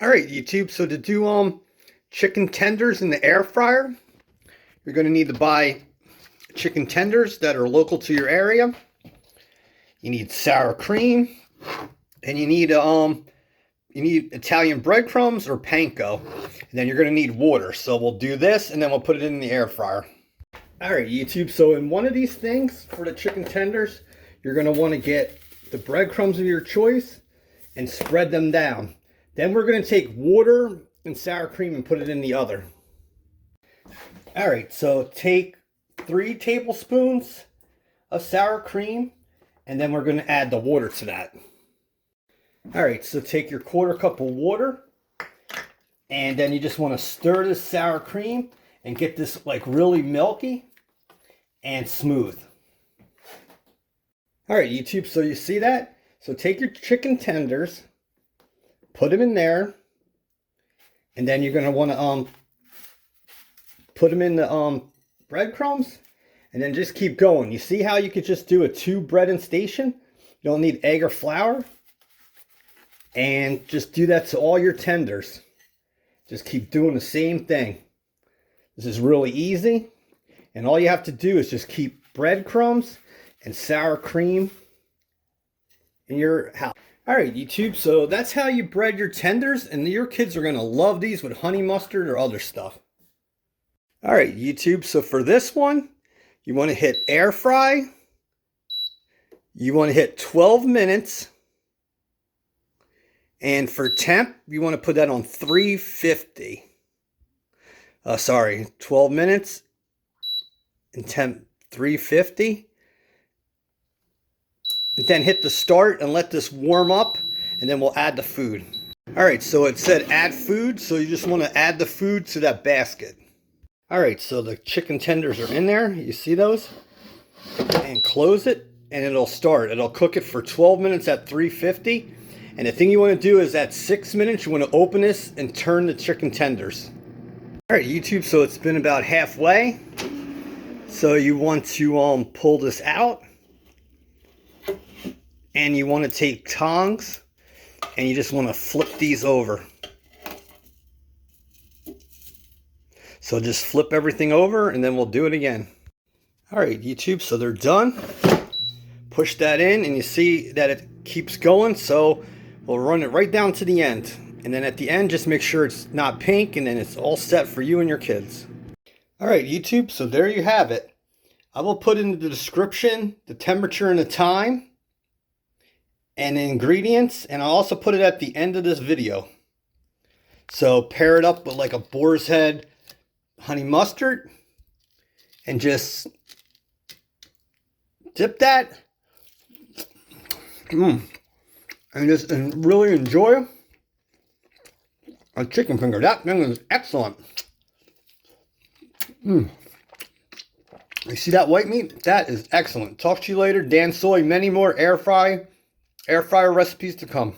All right, YouTube. So to do chicken tenders in the air fryer, you're going to need to buy chicken tenders that are local to your area. You need sour cream, and you need Italian breadcrumbs or panko. And then you're going to need water. So we'll do this, and then we'll put it in the air fryer. All right, YouTube. So in one of these things for the chicken tenders, you're going to want to get the breadcrumbs of your choice and spread them down. Then we're going to take water and sour cream and put it in the other. All right, so take 3 tablespoons of sour cream, and then we're going to add the water to that. All right, so take your 1/4 cup of water, and then you just want to stir this sour cream and get this like really milky and smooth. All right, YouTube, so you see that? So take your chicken tenders, put them in there, and then you're going to want to put them in the breadcrumbs, and then just keep going. You see how you could just do a 2 bread and station? You don't need egg or flour. And just do that to all your tenders. Just keep doing the same thing. This is really easy. And all you have to do is just keep breadcrumbs and sour cream in your house. All right, YouTube, so that's how you bread your tenders, and your kids are going to love these with honey mustard or other stuff. All right, YouTube, so for this one, you want to hit air fry. You want to hit 12 minutes. And for temp, you want to put that on 350. 12 minutes and temp 350. And then hit the start and let this warm up, and then we'll add the food. All right, so it said add food, so you just want to add the food to that basket. All right, so the chicken tenders are in there. You see those? And close it, and it'll start. It'll cook it for 12 minutes at 350. And the thing you want to do is at 6 minutes, you want to open this and turn the chicken tenders. All right, YouTube, so it's been about halfway. So you want to pull this out. And you want to take tongs, and you just want to flip these over. So just flip everything over, and then we'll do it again. All right, YouTube, so they're done. Push that in, and you see that it keeps going, so we'll run it right down to the end. And then at the end, just make sure it's not pink, and then it's all set for you and your kids. All right, YouTube, so there you have it. I will put in the description the temperature and the time and the ingredients, and I'll also put it at the end of this video. So pair it up with like a boar's head honey mustard, and just dip that. And just really enjoy a chicken finger. That thing is excellent. You see that white meat? That is excellent. Talk to you later. Dan Soy, many more air fryer recipes to come.